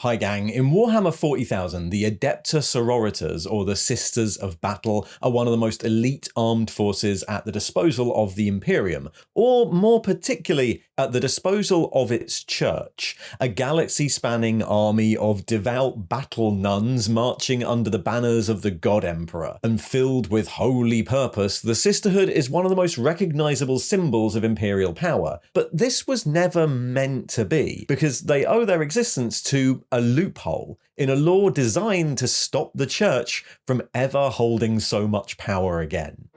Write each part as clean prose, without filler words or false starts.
Hi gang, in Warhammer 40,000, the Adepta Sororitas, or the Sisters of Battle, are one of the most elite armed forces at the disposal of the Imperium, or more particularly, at the disposal of its church, a galaxy-spanning army of devout battle nuns marching under the banners of the God Emperor. And filled with holy purpose, the Sisterhood is one of the most recognizable symbols of Imperial power. But this was never meant to be, because they owe their existence to a loophole in a law designed to stop the church from ever holding so much power again.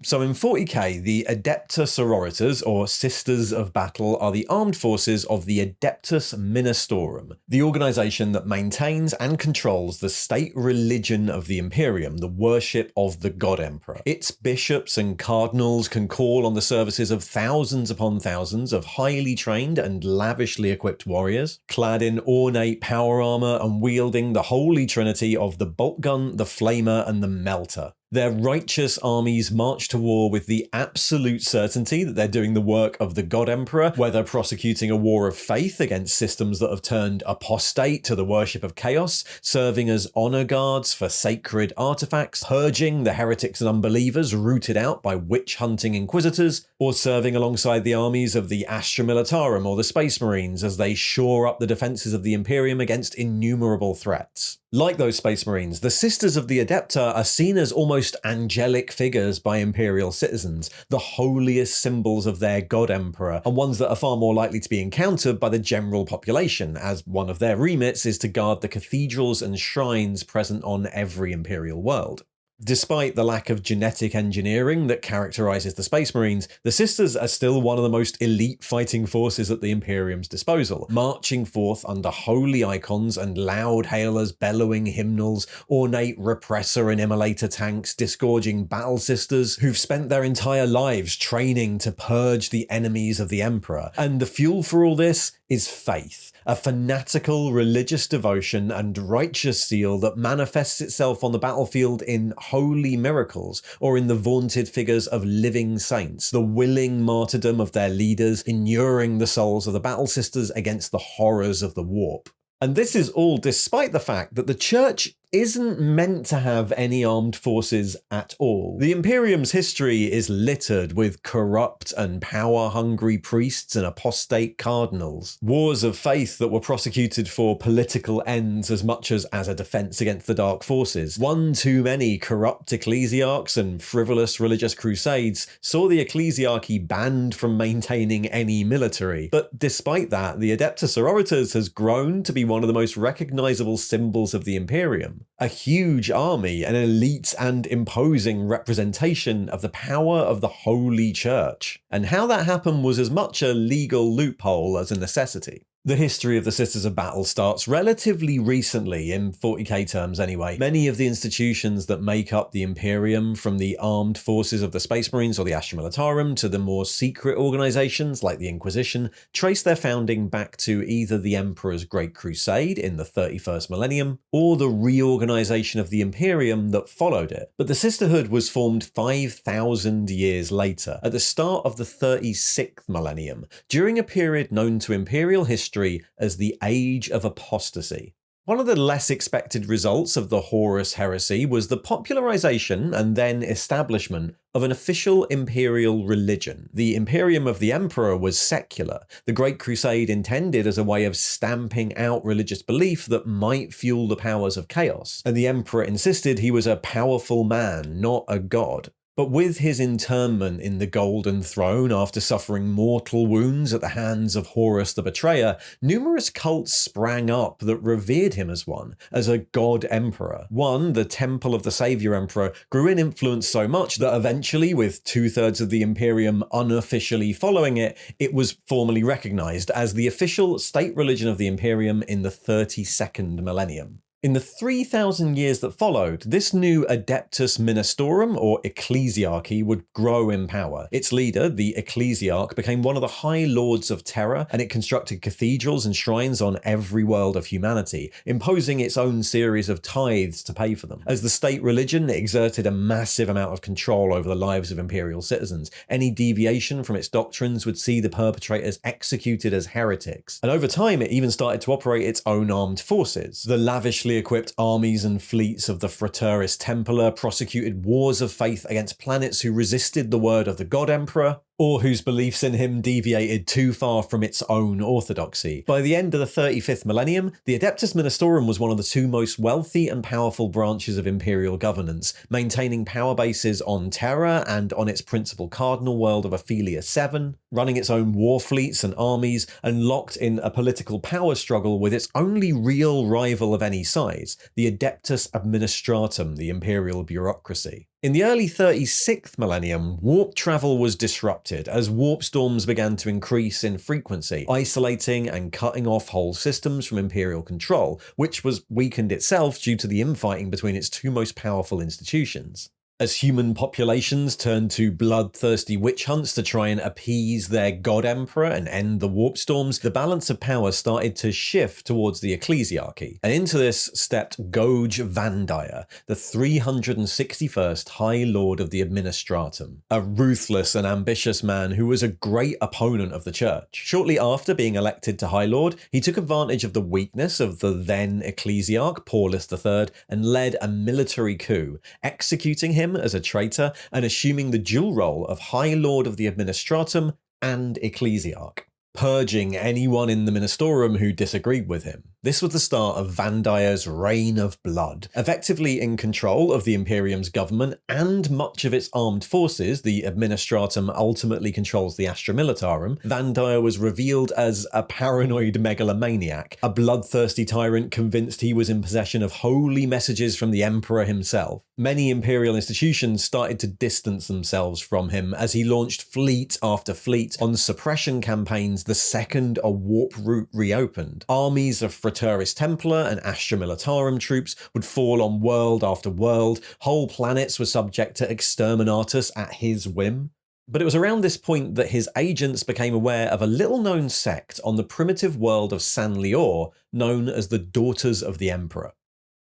So in 40k, the Adepta Sororitas, or Sisters of Battle, are the armed forces of the Adeptus Ministorum, the organisation that maintains and controls the state religion of the Imperium, the worship of the God Emperor. Its bishops and cardinals can call on the services of thousands upon thousands of highly trained and lavishly equipped warriors, clad in ornate power armour and wielding the holy trinity of the bolt gun, the flamer, and the melter. Their righteous armies march to war with the absolute certainty that they're doing the work of the God Emperor, whether prosecuting a war of faith against systems that have turned apostate to the worship of chaos, serving as honor guards for sacred artifacts, purging the heretics and unbelievers rooted out by witch-hunting inquisitors, or serving alongside the armies of the Astra Militarum or the Space Marines as they shore up the defenses of the Imperium against innumerable threats. Like those Space Marines, the Sisters of the Adepta are seen as almost angelic figures by Imperial citizens, the holiest symbols of their God Emperor, and ones that are far more likely to be encountered by the general population, as one of their remits is to guard the cathedrals and shrines present on every Imperial world. Despite the lack of genetic engineering that characterizes the Space Marines, the Sisters are still one of the most elite fighting forces at the Imperium's disposal, marching forth under holy icons and loud hailers bellowing hymnals, ornate repressor and immolator tanks disgorging battle sisters who've spent their entire lives training to purge the enemies of the Emperor. And the fuel for all this is faith, a fanatical religious devotion and righteous zeal that manifests itself on the battlefield in holy miracles or in the vaunted figures of living saints, the willing martyrdom of their leaders, inuring the souls of the battle sisters against the horrors of the warp. And this is all despite the fact that the church isn't meant to have any armed forces at all. The Imperium's history is littered with corrupt and power-hungry priests and apostate cardinals, wars of faith that were prosecuted for political ends as much as a defense against the dark forces. One too many corrupt ecclesiarchs and frivolous religious crusades saw the Eccleisiarchy banned from maintaining any military. But despite that, the Adepta Sororitas has grown to be one of the most recognizable symbols of the Imperium. A huge army, an elite and imposing representation of the power of the Holy Church. And how that happened was as much a legal loophole as a necessity. The history of the Sisters of Battle starts relatively recently, in 40k terms anyway. Many of the institutions that make up the Imperium, from the armed forces of the Space Marines or the Astra Militarum to the more secret organizations like the Inquisition, trace their founding back to either the Emperor's Great Crusade in the 31st millennium, or the reorganization of the Imperium that followed it. But the Sisterhood was formed 5,000 years later, at the start of the 36th millennium, during a period known to Imperial history as the Age of Apostasy. One of the less expected results of the Horus heresy was the popularization and then establishment of an official imperial religion. The Imperium of the Emperor was secular, the Great Crusade intended as a way of stamping out religious belief that might fuel the powers of chaos, and the Emperor insisted he was a powerful man, not a god. But with his internment in the Golden Throne after suffering mortal wounds at the hands of Horus the Betrayer, numerous cults sprang up that revered him as one, as a god emperor. One, the Temple of the Savior Emperor, grew in influence so much that eventually, with 2/3 of the Imperium unofficially following it, it was formally recognized as the official state religion of the Imperium in the 32nd millennium. In the 3,000 years that followed, this new Adeptus Ministorum, or Ecclesiarchy, would grow in power. Its leader, the Ecclesiarch, became one of the High Lords of Terror, and it constructed cathedrals and shrines on every world of humanity, imposing its own series of tithes to pay for them. As the state religion, it exerted a massive amount of control over the lives of imperial citizens. Any deviation from its doctrines would see the perpetrators executed as heretics. And over time, it even started to operate its own armed forces. The lavishly equipped armies and fleets of the Frateris Templar prosecuted wars of faith against planets who resisted the word of the God Emperor, or whose beliefs in him deviated too far from its own orthodoxy. By the end of the 35th millennium, the Adeptus Ministorum was one of the two most wealthy and powerful branches of imperial governance, maintaining power bases on Terra and on its principal cardinal world of Ophelia 7, running its own war fleets and armies, and locked in a political power struggle with its only real rival of any size, the Adeptus Administratum, the imperial bureaucracy. In the early 36th millennium, warp travel was disrupted as warp storms began to increase in frequency, isolating and cutting off whole systems from imperial control, which was weakened itself due to the infighting between its two most powerful institutions. As human populations turned to bloodthirsty witch hunts to try and appease their god emperor and end the warp storms, the balance of power started to shift towards the Ecclesiarchy. And into this stepped Goge Vandire, the 361st High Lord of the Administratum, a ruthless and ambitious man who was a great opponent of the church. Shortly after being elected to High Lord, he took advantage of the weakness of the then Ecclesiarch, Paulus III, and led a military coup, executing him as a traitor and assuming the dual role of High Lord of the Administratum and Ecclesiarch, purging anyone in the Ministorum who disagreed with him. This was the start of Vandire's reign of blood. Effectively in control of the Imperium's government and much of its armed forces, the Administratum ultimately controls the Astra Militarum. Vandire was revealed as a paranoid megalomaniac, a bloodthirsty tyrant convinced he was in possession of holy messages from the Emperor himself. Many imperial institutions started to distance themselves from him as he launched fleet after fleet on suppression campaigns the second a warp route reopened. Armies of Frateris Templar and Astra Militarum troops would fall on world after world. Whole planets were subject to exterminatus at his whim. But it was around this point that his agents became aware of a little-known sect on the primitive world of San Lior known as the Daughters of the Emperor.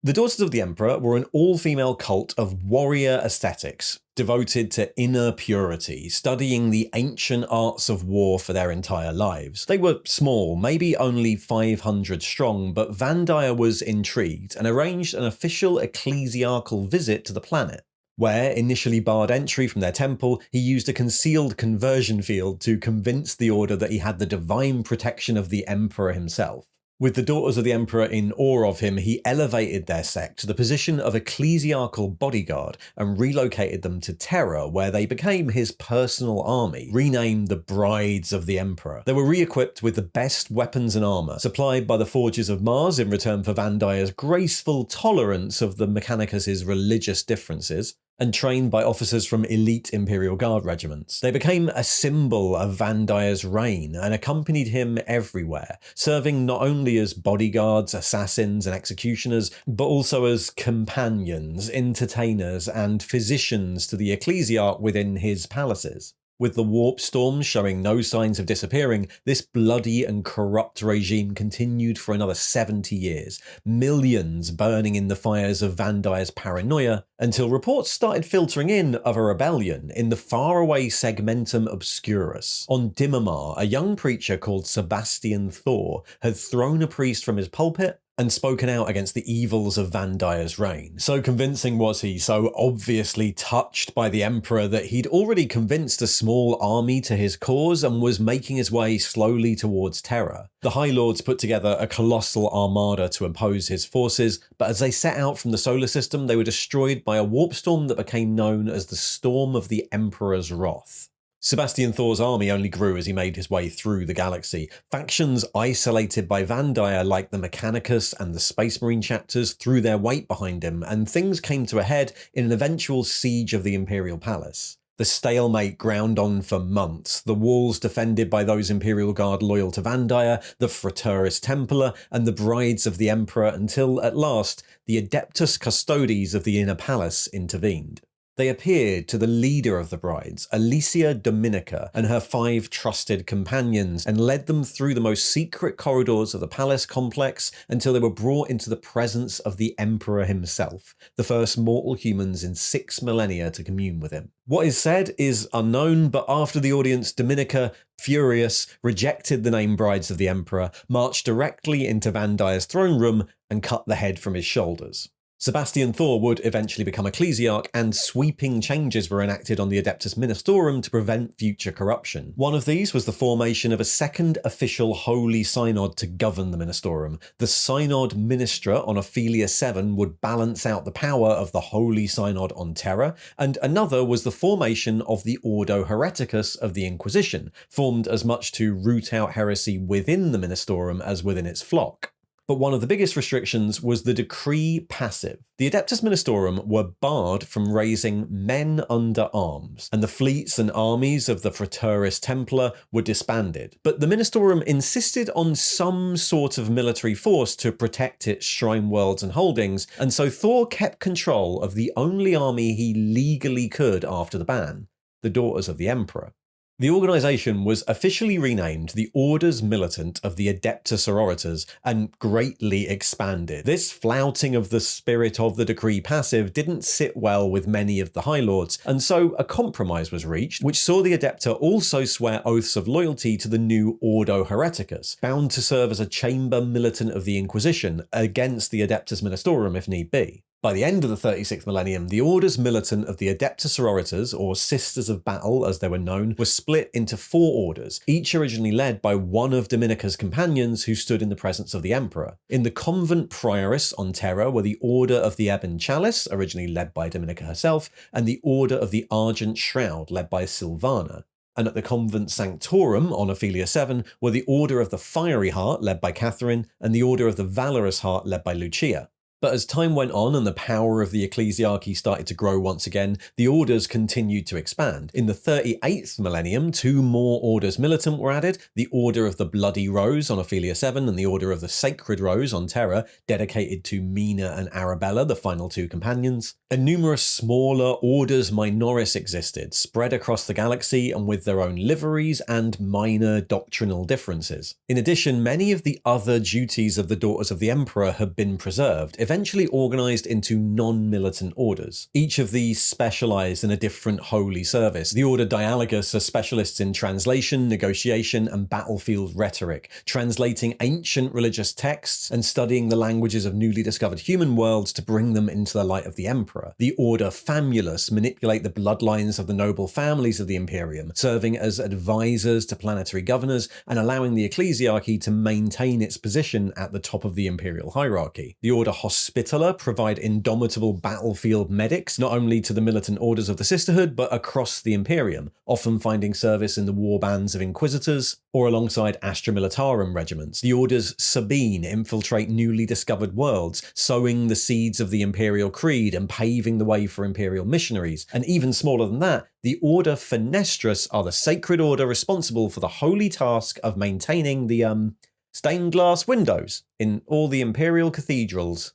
The Daughters of the Emperor were an all-female cult of warrior aesthetics, devoted to inner purity, studying the ancient arts of war for their entire lives. They were small, maybe only 500 strong, but Vandire was intrigued and arranged an official ecclesiarchal visit to the planet. Where, initially barred entry from their temple, he used a concealed conversion field to convince the order that he had the divine protection of the Emperor himself. With the Daughters of the Emperor in awe of him, he elevated their sect to the position of ecclesiarchal bodyguard and relocated them to Terra, where they became his personal army, renamed the Brides of the Emperor. They were re-equipped with the best weapons and armor, supplied by the Forges of Mars in return for Vandire's graceful tolerance of the Mechanicus' religious differences, and trained by officers from elite Imperial Guard regiments. They became a symbol of Vandire's reign and accompanied him everywhere, serving not only as bodyguards, assassins, and executioners, but also as companions, entertainers, and physicians to the Ecclesiarch within his palaces. With the warp storms showing no signs of disappearing, this bloody and corrupt regime continued for another 70 years, millions burning in the fires of Vandire's paranoia, until reports started filtering in of a rebellion in the faraway Segmentum Obscurus. On Dimamar, a young preacher called Sebastian Thor had thrown a priest from his pulpit and spoken out against the evils of Vandire's reign. So convincing was he, so obviously touched by the Emperor, that he'd already convinced a small army to his cause and was making his way slowly towards Terra. The High Lords put together a colossal armada to oppose his forces, but as they set out from the solar system, they were destroyed by a warp storm that became known as the Storm of the Emperor's Wrath. Sebastian Thor's army only grew as he made his way through the galaxy. Factions isolated by Vandire like the Mechanicus and the Space Marine chapters threw their weight behind him, and things came to a head in an eventual siege of the Imperial Palace. The stalemate ground on for months, the walls defended by those Imperial Guard loyal to Vandir, the Frateris Templar, and the brides of the Emperor until, at last, the Adeptus Custodes of the Inner Palace intervened. They appeared to the leader of the brides, Alicia Dominica, and her 5 trusted companions, and led them through the most secret corridors of the palace complex until they were brought into the presence of the Emperor himself, the first mortal humans in 6 millennia to commune with him. What is said is unknown, but after the audience, Dominica, furious, rejected the name Brides of the Emperor, marched directly into Vandir's throne room, and cut the head from his shoulders. Sebastian Thor would eventually become Ecclesiarch, and sweeping changes were enacted on the Adeptus Ministorum to prevent future corruption. One of these was the formation of a second official Holy Synod to govern the Ministorum. The Synod Ministra on Ophelia 7 would balance out the power of the Holy Synod on Terra, and another was the formation of the Ordo Hereticus of the Inquisition, formed as much to root out heresy within the Ministorum as within its flock. But one of the biggest restrictions was the decree passive. The Adeptus Ministorum were barred from raising men under arms, and the fleets and armies of the Frateris Templar were disbanded. But the Ministorum insisted on some sort of military force to protect its shrine worlds and holdings, and so Thor kept control of the only army he legally could after the ban, the Daughters of the Emperor. The organisation was officially renamed the Orders Militant of the Adepta Sororitas and greatly expanded. This flouting of the spirit of the decree passive didn't sit well with many of the High Lords, and so a compromise was reached, which saw the Adepta also swear oaths of loyalty to the new Ordo Hereticus, bound to serve as a chamber militant of the Inquisition against the Adeptus Ministorum if need be. By the end of the 36th millennium, the Orders Militant of the Adepta Sororitas, or Sisters of Battle as they were known, were split into 4 orders, each originally led by one of Dominica's companions who stood in the presence of the Emperor. In the Convent Prioris on Terra were the Order of the Ebon Chalice, originally led by Dominica herself, and the Order of the Argent Shroud, led by Silvana. And at the Convent Sanctorum on Ophelia 7 were the Order of the Fiery Heart, led by Catherine, and the Order of the Valorous Heart, led by Lucia. But as time went on and the power of the Ecclesiarchy started to grow once again, the orders continued to expand. In the 38th millennium, 2 more Orders Militant were added, the Order of the Bloody Rose on Ophelia 7 and the Order of the Sacred Rose on Terra, dedicated to Mina and Arabella, the final 2 companions. And numerous smaller Orders Minoris existed, spread across the galaxy and with their own liveries and minor doctrinal differences. In addition, many of the other duties of the Daughters of the Emperor have been preserved, eventually organised into non-militant orders. Each of these specialised in a different holy service. The Order Dialogus are specialists in translation, negotiation, and battlefield rhetoric, translating ancient religious texts and studying the languages of newly discovered human worlds to bring them into the light of the Emperor. The Order Famulus manipulate the bloodlines of the noble families of the Imperium, serving as advisors to planetary governors and allowing the Ecclesiarchy to maintain its position at the top of the imperial hierarchy. The Order Hospitaller provide indomitable battlefield medics, not only to the militant orders of the Sisterhood, but across the Imperium, often finding service in the war bands of Inquisitors, or alongside Astra Militarum regiments. The Orders Sabine infiltrate newly discovered worlds, sowing the seeds of the Imperial Creed and paving the way for Imperial missionaries. And even smaller than that, the Order Fenestris are the sacred order responsible for the holy task of maintaining the, stained glass windows in all the Imperial cathedrals.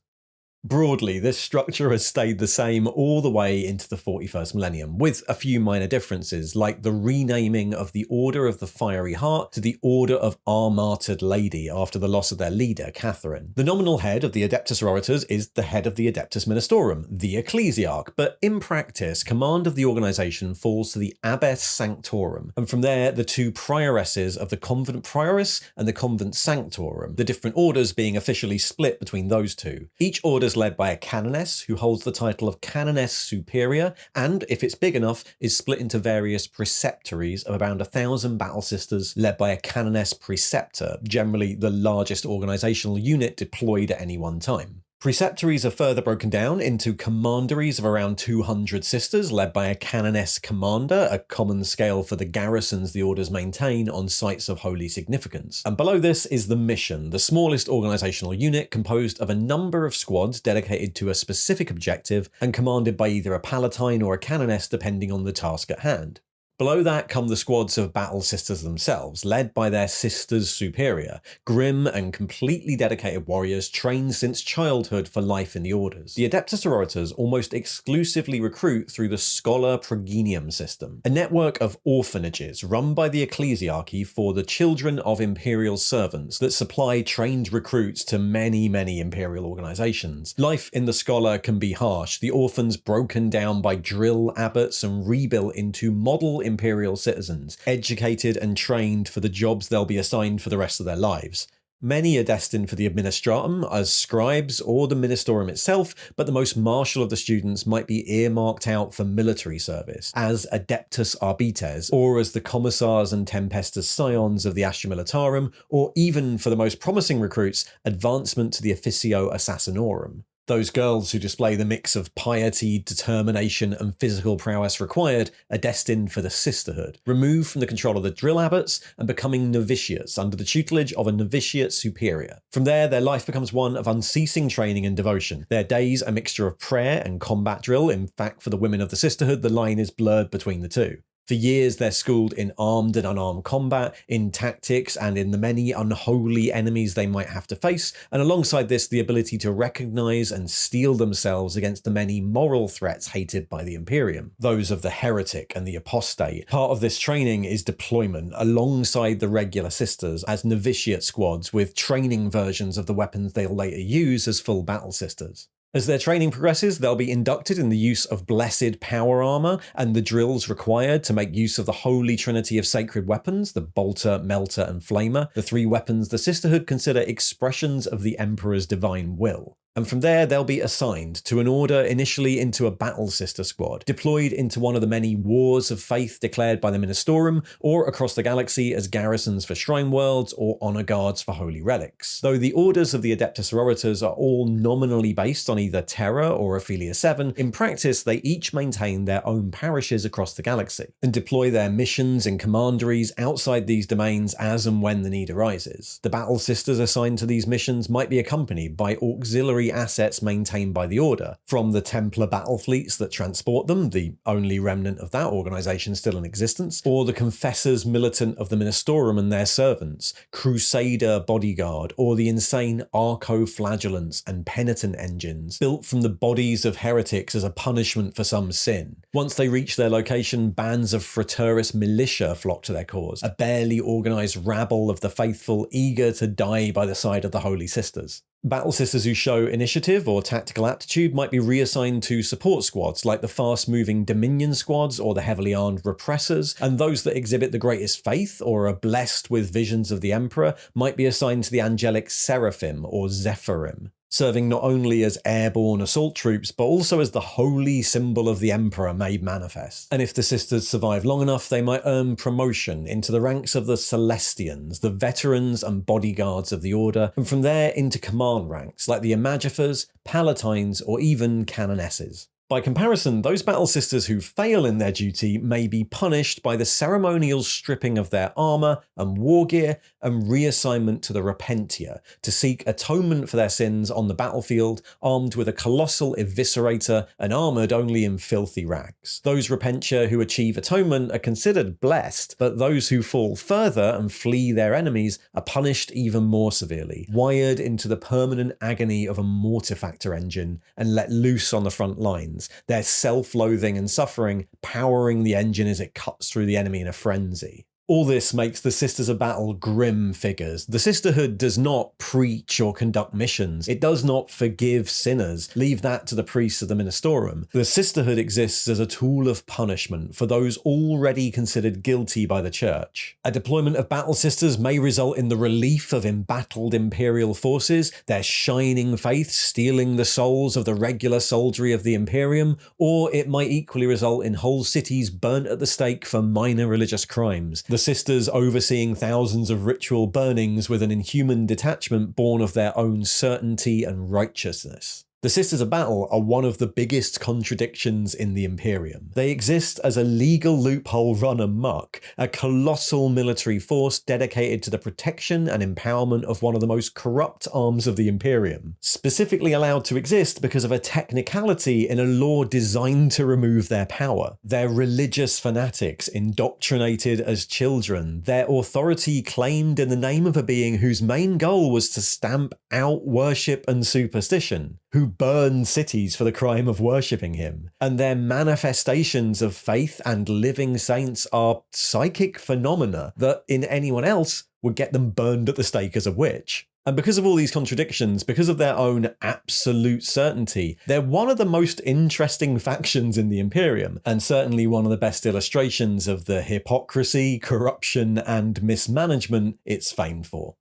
Broadly, this structure has stayed the same all the way into the 41st millennium, with a few minor differences, like the renaming of the Order of the Fiery Heart to the Order of Our Martyred Lady after the loss of their leader, Catherine. The nominal head of the Adepta Sororitas is the head of the Adeptus Ministorum, the Ecclesiarch, but in practice, command of the organisation falls to the Abbess Sanctorum, and from there, the 2 prioresses of the Convent Prioris and the Convent Sanctorum, the different orders being officially split between those 2. Each order led by a canoness who holds the title of Canoness Superior, and, if it's big enough, is split into various preceptories of around 1,000 battle sisters led by a Canoness Preceptor, generally the largest organisational unit deployed at any one time. Preceptories are further broken down into commanderies of around 200 sisters, led by a canoness commander, a common scale for the garrisons the orders maintain on sites of holy significance. And below this is the mission, the smallest organisational unit composed of a number of squads dedicated to a specific objective and commanded by either a palatine or a canoness depending on the task at hand. Below that come the squads of battle sisters themselves, led by their sisters superior, grim and completely dedicated warriors trained since childhood for life in the orders. The Adepta Sororitas almost exclusively recruit through the Scholar Progenium system, a network of orphanages run by the Eccleisiarchy for the children of imperial servants that supply trained recruits to many imperial organisations. Life in the Scholar can be harsh, the orphans broken down by drill abbots and rebuilt into model imperial citizens, educated and trained for the jobs they'll be assigned for the rest of their lives. Many are destined for the administratum as scribes or the ministerium itself, but the most martial of the students might be earmarked out for military service, as adeptus arbites, or as the commissars and tempestus scions of the Astra Militarum, or even, for the most promising recruits, advancement to the officio assassinorum. Those girls who display the mix of piety, determination, and physical prowess required are destined for the sisterhood, removed from the control of the drill abbots and becoming novitiates under the tutelage of a novitiate superior. From there, their life becomes one of unceasing training and devotion. Their days a mixture of prayer and combat drill. In fact, for the women of the sisterhood, the line is blurred between the two. For years, they're schooled in armed and unarmed combat, in tactics, and in the many unholy enemies they might have to face, and alongside this, the ability to recognize and steel themselves against the many moral threats hated by the Imperium, those of the heretic and the apostate. Part of this training is deployment alongside the regular sisters as novitiate squads with training versions of the weapons they'll later use as full battle sisters. As their training progresses, they'll be inducted in the use of blessed power armor and the drills required to make use of the holy trinity of sacred weapons, the bolter, melter, and flamer, the three weapons the sisterhood consider expressions of the Emperor's divine will. And from there, they'll be assigned to an order initially into a battle sister squad, deployed into one of the many wars of faith declared by the Ministorum, or across the galaxy as garrisons for shrine worlds or honor guards for holy relics. Though the orders of the Adepta Sororitas are all nominally based on either Terra or Ophelia 7, in practice they each maintain their own parishes across the galaxy, and deploy their missions and commanderies outside these domains as and when the need arises. The battle sisters assigned to these missions might be accompanied by auxiliary assets maintained by the Order, from the Templar battle fleets that transport them, the only remnant of that organisation still in existence, or the Confessors militant of the Ministorum and their servants, Crusader bodyguard, or the insane Arco-flagellants and penitent engines, built from the bodies of heretics as a punishment for some sin. Once they reach their location, bands of fraterus militia flock to their cause, a barely organised rabble of the faithful eager to die by the side of the Holy Sisters. Battle sisters who show initiative or tactical aptitude might be reassigned to support squads like the fast-moving Dominion squads or the heavily armed repressors, and those that exhibit the greatest faith or are blessed with visions of the Emperor might be assigned to the angelic Seraphim or Zephyrim, serving not only as airborne assault troops, but also as the holy symbol of the Emperor made manifest. And if the sisters survive long enough, they might earn promotion into the ranks of the Celestians, the veterans and bodyguards of the Order, and from there into command ranks like the Imagiffers, Palatines, or even Canonesses. By comparison, those battle sisters who fail in their duty may be punished by the ceremonial stripping of their armor and war gear and reassignment to the Repentia to seek atonement for their sins on the battlefield, armed with a colossal eviscerator and armored only in filthy rags. Those Repentia who achieve atonement are considered blessed, but those who fall further and flee their enemies are punished even more severely, wired into the permanent agony of a mortifactor engine and let loose on the front lines, their self-loathing and suffering powering the engine as it cuts through the enemy in a frenzy. All this makes the Sisters of Battle grim figures. The Sisterhood does not preach or conduct missions. It does not forgive sinners. Leave that to the priests of the Ministorum. The Sisterhood exists as a tool of punishment for those already considered guilty by the Church. A deployment of Battle Sisters may result in the relief of embattled Imperial forces, their shining faith stealing the souls of the regular soldiery of the Imperium, or it might equally result in whole cities burnt at the stake for minor religious crimes. the sisters overseeing thousands of ritual burnings with an inhuman detachment born of their own certainty and righteousness. The Sisters of Battle are one of the biggest contradictions in the Imperium. They exist as a legal loophole run amok, a colossal military force dedicated to the protection and empowerment of one of the most corrupt arms of the Imperium, specifically allowed to exist because of a technicality in a law designed to remove their power. They're religious fanatics, indoctrinated as children, their authority claimed in the name of a being whose main goal was to stamp out worship and superstition, who burned cities for the crime of worshipping him, and their manifestations of faith and living saints are psychic phenomena that in anyone else would get them burned at the stake as a witch. And because of all these contradictions, because of their own absolute certainty, they're one of the most interesting factions in the Imperium, and certainly one of the best illustrations of the hypocrisy, corruption, and mismanagement it's famed for.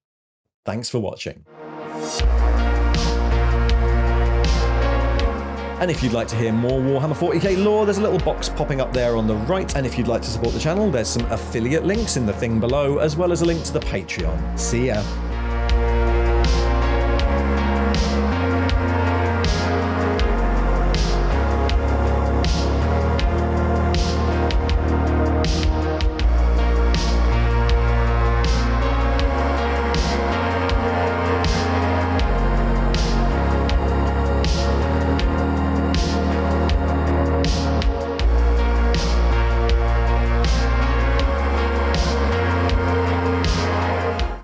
Thanks for watching. And if you'd like to hear more Warhammer 40k lore, there's a little box popping up there on the right. And if you'd like to support the channel, there's some affiliate links in the thing below, as well as a link to the Patreon. See ya!